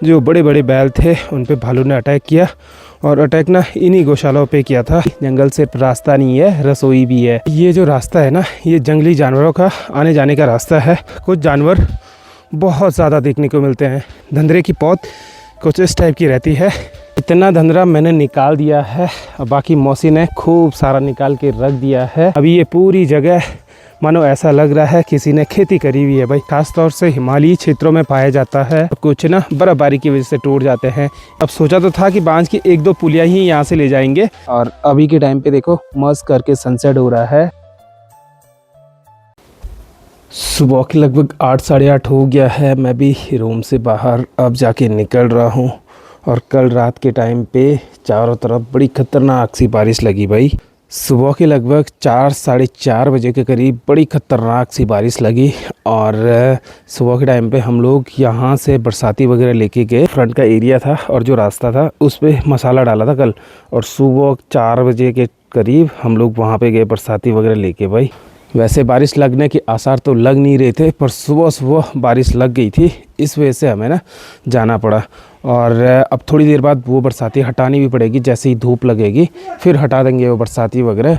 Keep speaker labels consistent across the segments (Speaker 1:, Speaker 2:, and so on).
Speaker 1: जो बड़े बड़े बैल थे उन पे भालू ने अटैक किया, और अटैक ना इन्हीं गौशालाओं पे किया था। जंगल से रास्ता नहीं है, रसोई भी है। ये जो रास्ता है ना, ये जंगली जानवरों का आने जाने का रास्ता है। कुछ जानवर बहुत ज़्यादा देखने को मिलते हैं। धंधरे की पौध कुछ इस टाइप की रहती है। इतना धंधरा मैंने निकाल दिया है, और बाकी मौसी ने खूब सारा निकाल के रख दिया है। अभी ये पूरी जगह मानो ऐसा लग रहा है किसी ने खेती करी हुई है भाई। खास तौर से हिमालयी क्षेत्रों में पाया जाता है। कुछ ना बर्फबारी की वजह से टूट जाते हैं। अब सोचा तो था कि बांझ की 1-2 पुलिया ही यहाँ से ले जाएंगे, और अभी के टाइम पे देखो मस्त करके सनसेट हो रहा है। सुबह के लगभग 8 साढ़े 8 हो गया है। मैं भी रूम से बाहर अब जाके निकल रहा हूँ, और कल रात के टाइम पे चारों तरफ बड़ी खतरनाक सी बारिश लगी भाई। सुबह के लगभग 4 साढ़े 4 बजे के करीब बड़ी ख़तरनाक सी बारिश लगी, और सुबह के टाइम पे हम लोग यहाँ से बरसाती वगैरह लेके गए। फ्रंट का एरिया था और जो रास्ता था उस पे मसाला डाला था कल, और सुबह 4 बजे के करीब हम लोग वहाँ पे गए बरसाती वगैरह लेके भाई। वैसे बारिश लगने के आसार तो लग नहीं रहे थे, पर सुबह सुबह बारिश लग गई थी, इस वजह से हमें ना जाना पड़ा। और अब थोड़ी देर बाद वो बरसाती हटानी भी पड़ेगी। जैसे ही धूप लगेगी फिर हटा देंगे वो बरसाती वगैरह।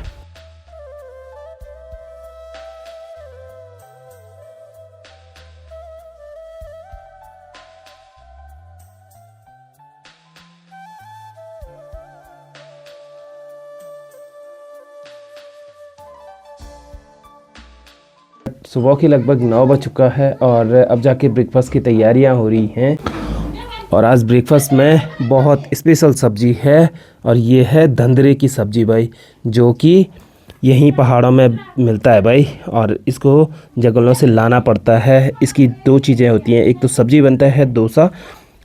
Speaker 1: सुबह की लगभग 9 बज चुका है, और अब जाके ब्रेकफास्ट की तैयारियां हो रही हैं। और आज ब्रेकफास्ट में बहुत स्पेशल सब्ज़ी है, और ये है धंधरे की सब्ज़ी भाई, जो कि यहीं पहाड़ों में मिलता है भाई, और इसको जंगलों से लाना पड़ता है। इसकी 2 चीज़ें होती हैं, एक तो सब्ज़ी बनता है डोसा,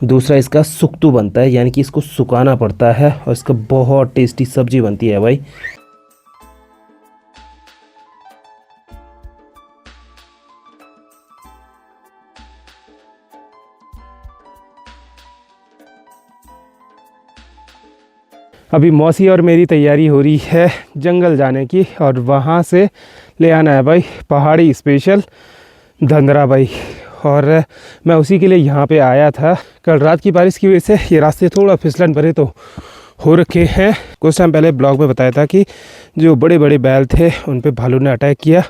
Speaker 1: दूसरा इसका सुक्तू बनता है, यानी कि इसको सुखाना पड़ता है, और इसका बहुत टेस्टी सब्ज़ी बनती है भाई। अभी मौसी और मेरी तैयारी हो रही है जंगल जाने की, और वहाँ से ले आना है भाई पहाड़ी स्पेशल धंधरा भाई। और मैं उसी के लिए यहाँ पे आया था। कल रात की बारिश की वजह से ये रास्ते थोड़ा फिसलन भरे तो हो रखे हैं। कुछ टाइम पहले ब्लॉग में बताया था कि जो बड़े बड़े बैल थे उन पे भालू ने अटैक किया,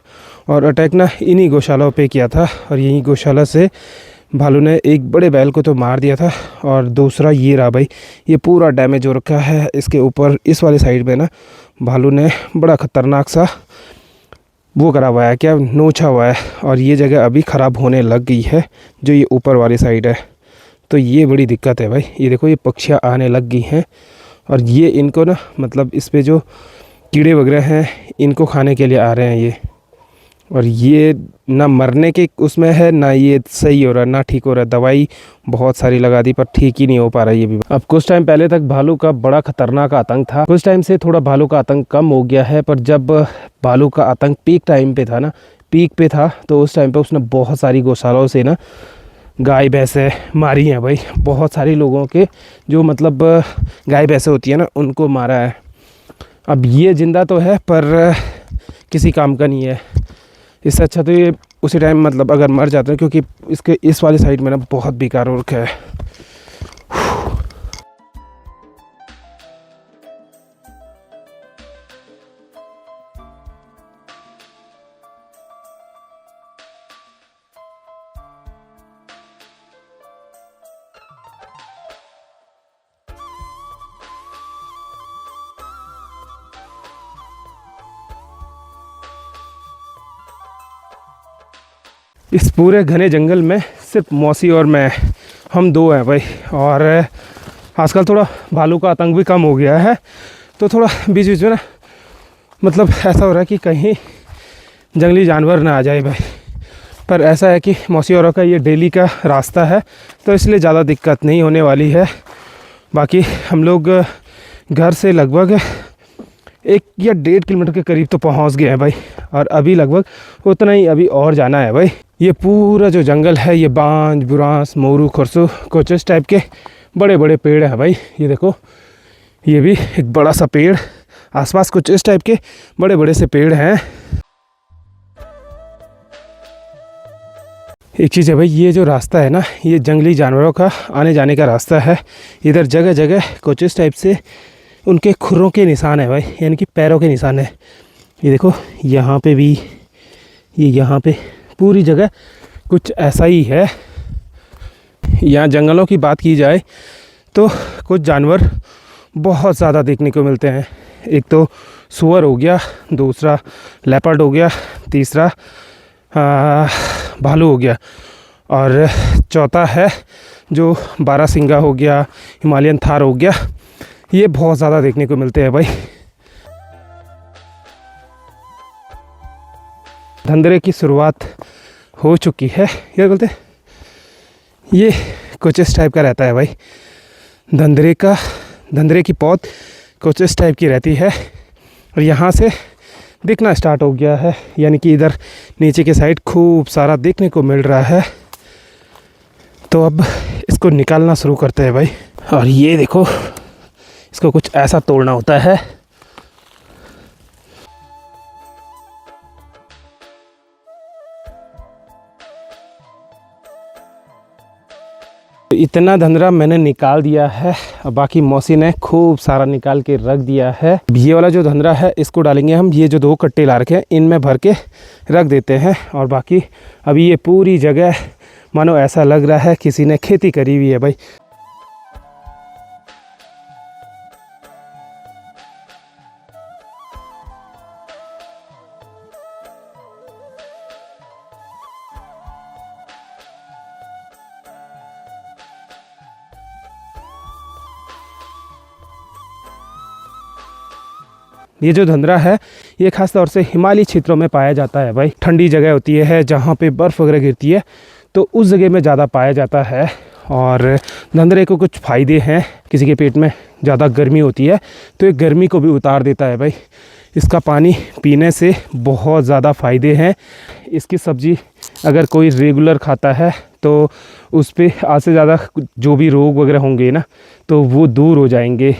Speaker 1: और अटैक ना इन्हीं गौशालाओं पे किया था, और यहीं गौशाला से भालू ने एक बड़े बैल को तो मार दिया था। और दूसरा ये रहा भाई, ये पूरा डैमेज हो रखा है। इसके ऊपर इस वाले साइड में ना भालू ने बड़ा ख़तरनाक सा वो करा हुआ है, क्या नोचा हुआ है, और ये जगह अभी ख़राब होने लग गई है जो ये ऊपर वाली साइड है। तो ये बड़ी दिक्कत है भाई। ये देखो ये पक्षियाँ आने लग गई हैं, और ये इनको ना मतलब इस पे जो कीड़े वगैरह हैं इनको खाने के लिए आ रहे हैं ये। और ये ना मरने के उसमें है, ना ये सही हो रहा, ना ठीक हो रहा। दवाई बहुत सारी लगा दी पर ठीक ही नहीं हो पा रहा ये भी। अब कुछ टाइम पहले तक भालू का बड़ा खतरनाक आतंक था। कुछ टाइम से थोड़ा भालू का आतंक कम हो गया है, पर जब भालू का आतंक पीक टाइम पे था ना, पीक पे था, तो उस टाइम पे उसने बहुत सारी गौशालाओं से ना गाय भैंसें मारी हैं भाई। बहुत सारे लोगों के जो मतलब गाय भैंसें होती है ना उनको मारा है। अब ये ज़िंदा तो है पर किसी काम का नहीं है। इससे अच्छा तो ये उसी टाइम मतलब अगर मर जाते हैं, क्योंकि इसके इस वाली साइड में ना बहुत बेकार हो रखा है। इस पूरे घने जंगल में सिर्फ मौसी और मैं, हम 2 हैं भाई। और आजकल थोड़ा भालू का आतंक भी कम हो गया है, तो थोड़ा बीच बीच में ना मतलब ऐसा हो रहा है कि कहीं जंगली जानवर ना आ जाए भाई। पर ऐसा है कि मौसी और का ये डेली का रास्ता है, तो इसलिए ज़्यादा दिक्कत नहीं होने वाली है। बाकी हम लोग घर से लगभग 1 या 1.5 किलोमीटर के करीब तो पहुंच गए हैं भाई, और अभी लगभग उतना ही अभी और जाना है भाई। ये पूरा जो जंगल है ये बांज, बुरांस, मोरू, खरसू, कुछ इस टाइप के बड़े बड़े पेड़ हैं भाई। ये देखो ये भी एक बड़ा सा पेड़, आसपास कुछ इस टाइप के बड़े बड़े से पेड़ हैं। एक चीज़ है भाई, ये जो रास्ता है ना, ये जंगली जानवरों का आने जाने का रास्ता है। इधर जगह जगह कुछ इस टाइप से उनके खुरों के निशान है भाई, यानी कि पैरों के निशान है। ये देखो यहाँ पे भी, ये यहाँ पे पूरी जगह कुछ ऐसा ही है। यहाँ जंगलों की बात की जाए तो कुछ जानवर बहुत ज़्यादा देखने को मिलते हैं। एक तो सुअर हो गया, दूसरा लेपर्ड हो गया, तीसरा भालू हो गया, और चौथा है जो बारहसिंगा हो गया, हिमालयन थार हो गया। ये बहुत ज़्यादा देखने को मिलते हैं भाई। धंधरे की शुरुआत हो चुकी है, क्या बोलते हैं, ये कुछ इस टाइप का रहता है भाई। धंधरे की पौध कुछ इस टाइप की रहती है, और यहाँ से दिखना स्टार्ट हो गया है, यानी कि इधर नीचे के साइड खूब सारा देखने को मिल रहा है। तो अब इसको निकालना शुरू करते हैं भाई। और ये देखो, इसको कुछ ऐसा तोड़ना होता है। इतना धंधरा मैंने निकाल दिया है, बाकी मौसी ने खूब सारा निकाल के रख दिया है। ये वाला जो धंधरा है इसको डालेंगे हम, ये जो 2 कट्टे ला रखे हैं इनमें भर के रख देते हैं। और बाकी अभी ये पूरी जगह मानो ऐसा लग रहा है किसी ने खेती करी हुई है भाई। ये जो धंधरा है ये खास तौर से हिमालयी क्षेत्रों में पाया जाता है भाई। ठंडी जगह होती है जहाँ पे बर्फ़ वगैरह गिरती है, तो उस जगह में ज़्यादा पाया जाता है। और धंधरे को कुछ फ़ायदे हैं, किसी के पेट में ज़्यादा गर्मी होती है तो ये गर्मी को भी उतार देता है भाई। इसका पानी पीने से बहुत ज़्यादा फ़ायदे हैं। इसकी सब्ज़ी अगर कोई रेगुलर खाता है तो उस पर आज से ज़्यादा जो भी रोग वगैरह होंगे ना, तो वो दूर हो जाएंगे।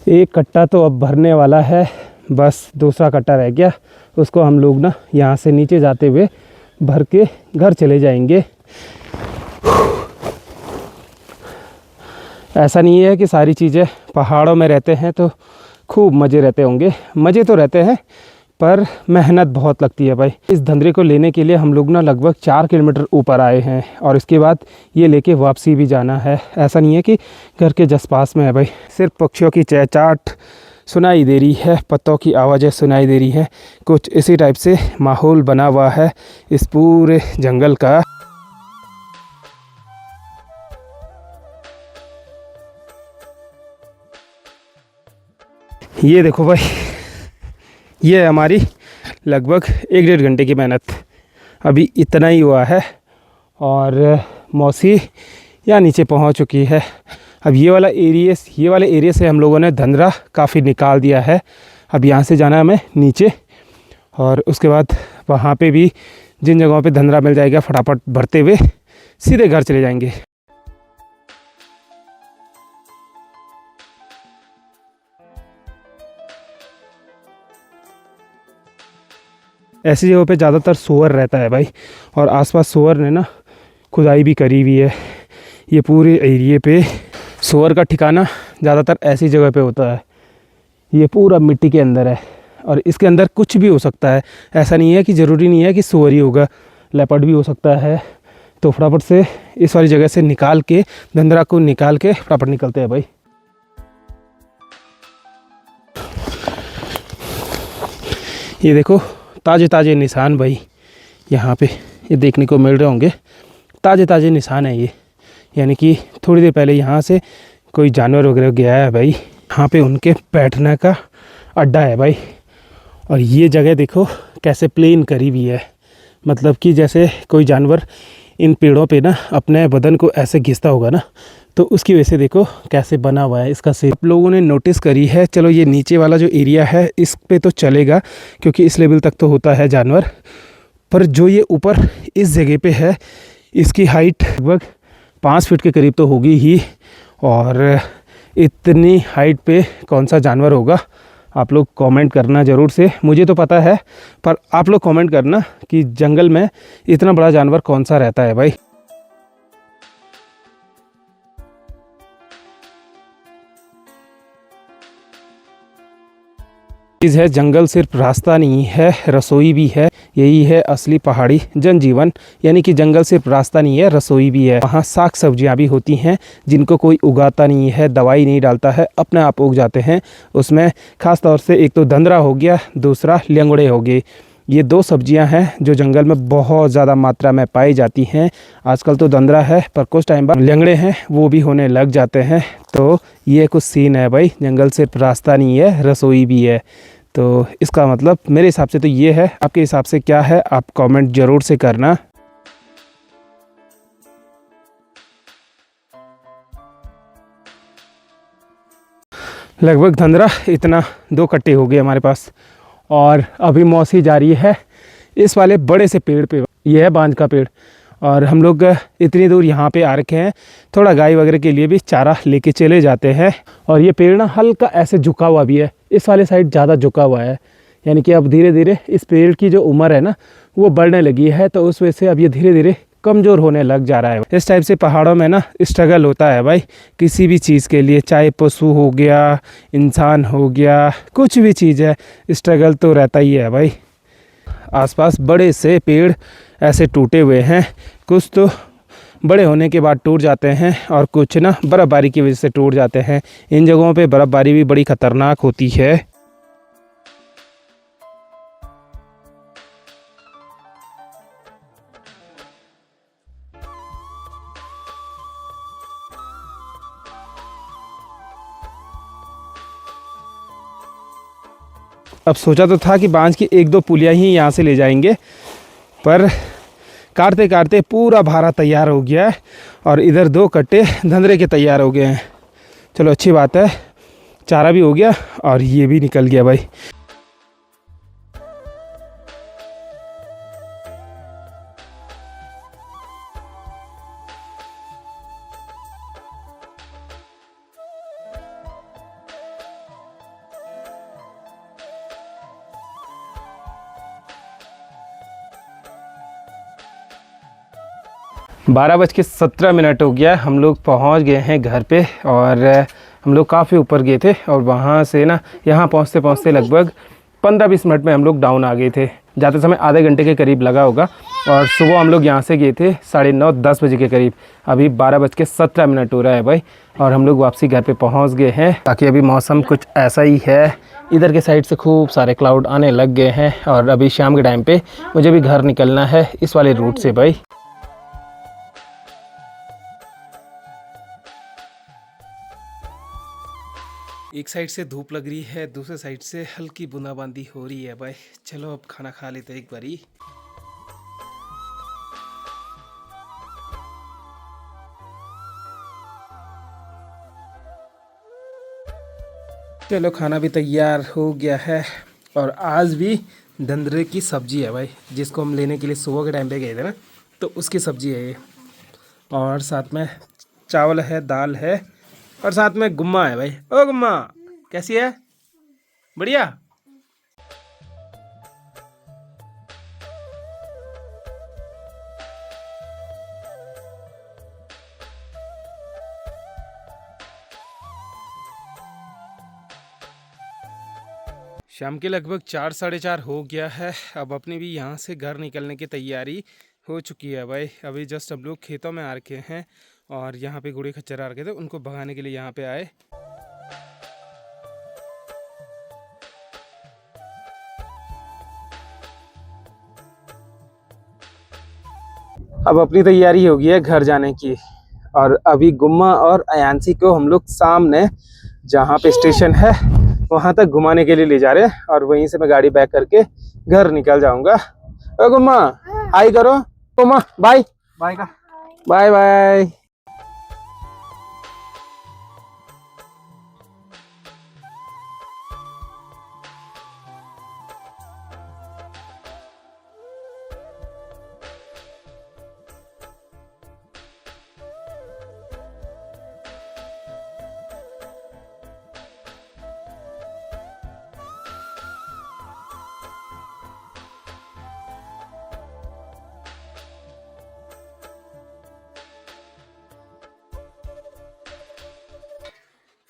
Speaker 1: एक कट्टा तो अब भरने वाला है, बस दूसरा कट्टा रह गया। उसको हम लोग ना यहाँ से नीचे जाते हुए भर के घर चले जाएंगे। ऐसा नहीं है कि सारी चीज़ें पहाड़ों में रहते हैं तो खूब मज़े रहते होंगे, मज़े तो रहते हैं पर मेहनत बहुत लगती है भाई। इस धंधरे को लेने के लिए हम लोग ना लगभग 4 किलोमीटर ऊपर आए हैं, और इसके बाद ये लेके वापसी भी जाना है। ऐसा नहीं है कि घर के जस पास में है भाई। सिर्फ पक्षियों की चहचहाट सुनाई दे रही है, पत्तों की आवाज़ें सुनाई दे रही हैं। कुछ इसी टाइप से माहौल बना हुआ है इस पूरे जंगल का। ये देखो भाई, ये हमारी लगभग 1-1.5 घंटे की मेहनत अभी इतना ही हुआ है, और मौसी यहाँ नीचे पहुँच चुकी है। अब ये वाले एरिया से हम लोगों ने धंधरा काफ़ी निकाल दिया है। अब यहाँ से जाना है हमें नीचे, और उसके बाद वहाँ पे भी जिन जगहों पे धंधरा मिल जाएगा फटाफट भरते हुए सीधे घर चले जाएंगे। ऐसी जगहों पे ज़्यादातर सूअर रहता है भाई, और आसपास सूअर ने ना खुदाई भी करी हुई है। ये पूरे एरिए पे सूअर का ठिकाना ज़्यादातर ऐसी जगह पे होता है। ये पूरा मिट्टी के अंदर है, और इसके अंदर कुछ भी हो सकता है। ऐसा नहीं है कि ज़रूरी नहीं है कि सूअर ही होगा, लेपर्ड भी हो सकता है। तो फटाफट से इस वाली जगह से निकाल के, धंधरा को निकाल के फटाफट निकलते हैं भाई। ये देखो ताज़े ताज़े निशान भाई, यहाँ पे ये देखने को मिल रहे होंगे। ताज़े ताज़े निशान है ये, यानी कि थोड़ी देर पहले यहाँ से कोई जानवर वगैरह गया है भाई। यहाँ पे उनके बैठने का अड्डा है भाई। और ये जगह देखो कैसे प्लेन करी हुई है, मतलब कि जैसे कोई जानवर इन पेड़ों पे ना अपने बदन को ऐसे घिसता होगा ना, तो उसकी वजह से देखो कैसे बना हुआ है इसका शेप। लोगों ने नोटिस करी है। चलो ये नीचे वाला जो एरिया है इस पे तो चलेगा, क्योंकि इस लेवल तक तो होता है जानवर, पर जो ये ऊपर इस जगह पे है, इसकी हाइट लगभग 5 फीट के करीब तो होगी ही। और इतनी हाइट पे कौन सा जानवर होगा, आप लोग कमेंट करना ज़रूर से। मुझे तो पता है, पर आप लोग कमेंट करना कि जंगल में इतना बड़ा जानवर कौन सा रहता है भाई। चीज़ है, जंगल सिर्फ रास्ता नहीं है, रसोई भी है। यही है असली पहाड़ी जनजीवन, यानी कि जंगल सिर्फ रास्ता नहीं है, रसोई भी है। वहाँ साग सब्जियाँ भी होती हैं जिनको कोई उगाता नहीं है, दवाई नहीं डालता है, अपने आप उग जाते हैं। उसमें ख़ास तौर से एक तो धंधरा हो गया, दूसरा लेंगड़े हो गए। ये 2 सब्जियां हैं जो जंगल में बहुत ज़्यादा मात्रा में पाई जाती हैं। आजकल तो धंधरा है, पर कुछ टाइम बाद लेंगड़े हैं वो भी होने लग जाते हैं। तो ये कुछ सीन है भाई, जंगल सिर्फ रास्ता नहीं है, रसोई भी है। तो इसका मतलब मेरे हिसाब से तो ये है। आपके हिसाब से क्या है, आप कमेंट ज़रूर से करना। लगभग धंधरा इतना 2 कट्टे हो गए हमारे पास। और अभी मौसी जा रही है इस वाले बड़े से पेड़ पे। ये है बांज का पेड़, और हम लोग इतनी दूर यहाँ पे आ रखे हैं, थोड़ा गाय वगैरह के लिए भी चारा लेके चले जाते हैं। और ये पेड़ ना हल्का ऐसे झुका हुआ भी है, इस वाले साइड ज़्यादा झुका हुआ है, यानी कि अब धीरे धीरे इस पेड़ की जो उम्र है ना वो बढ़ने लगी है, तो उस वजह से अब ये धीरे धीरे कमज़ोर होने लग जा रहा है। इस टाइप से पहाड़ों में ना स्ट्रगल होता है भाई, किसी भी चीज़ के लिए, चाहे पशु हो गया, इंसान हो गया, कुछ भी चीज़ है, स्ट्रगल तो रहता ही है भाई। आसपास बड़े से पेड़ ऐसे टूटे हुए हैं, कुछ तो बड़े होने के बाद टूट जाते हैं और कुछ ना बर्फ़बारी की वजह से टूट जाते हैं। इन जगहों पे बर्फ़बारी भी बड़ी ख़तरनाक होती है। अब सोचा तो था कि बांज की 1-2 पुलियाँ ही यहाँ से ले जाएंगे, पर काटते काटते पूरा भारा तैयार हो गया है और इधर 2 कट्टे धंधरे के तैयार हो गए हैं। चलो अच्छी बात है, चारा भी हो गया और ये भी निकल गया भाई। बारह बज के 17 मिनट हो गया, हम लोग पहुंच गए हैं घर पे। और हम लोग काफ़ी ऊपर गए थे और वहां से ना यहाँ पहुंचते पहुंचते लगभग 15-20 मिनट में हम लोग डाउन आ गए थे। जाते समय आधे घंटे के करीब लगा होगा। और सुबह हम लोग यहाँ से गए थे 9:30-10 बजे के करीब। अभी 12 बज के 17 मिनट हो रहा है भाई, और हम लोग वापसी घर पे पहुँच गए हैं। ताकि अभी मौसम कुछ ऐसा ही है, इधर के साइड से खूब सारे क्लाउड आने लग गए हैं। और अभी शाम के टाइम पे मुझे भी घर निकलना है इस वाले रूट से भाई। एक साइड से धूप लग रही है, दूसरे साइड से हल्की बूंदाबांदी हो रही है भाई। चलो अब खाना खा लेते हैं एक बारी। चलो खाना भी तैयार हो गया है, और आज भी धंधरे की सब्जी है भाई, जिसको हम लेने के लिए सुबह के टाइम पे गए थे ना, तो उसकी सब्जी है ये। और साथ में चावल है, दाल है, और साथ में गुम्मा है भाई। ओ गुम्मा, कैसी है? बढ़िया। शाम के लगभग 4-4:30 हो गया है। अब अपनी भी यहाँ से घर निकलने की तैयारी हो चुकी है भाई। अभी जस्ट हम लोग खेतों में आ रखे हैं, और यहाँ पे घोड़े खच्चर आ रखे थे, उनको भगाने के लिए यहाँ पे आए। अब अपनी तैयारी हो गई है घर जाने की, और अभी गुम्मा और अयांशी को हम लोग सामने जहाँ पे स्टेशन है वहाँ तक घुमाने के लिए ले जा रहे हैं, और वहीं से मैं गाड़ी बैक करके घर निकल जाऊंगा। ओ गुम्मा, हाय करो। गुम्मा बाय बाय का बाय बाय।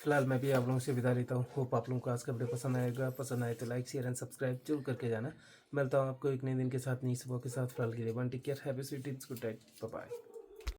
Speaker 1: फिलहाल मैं भी आप लोगों से विदा लेता हूँ। होप आप लोगों को आज का वीडियो पसंद आएगा। पसंद आए तो लाइक शेयर एंड सब्सक्राइब जरूर करके जाना। मिलता हूँ आपको एक नए दिन के साथ, नई सुबह के साथ। फिलहाल के लिए one take care, have a sweet dreams, good night, bye bye.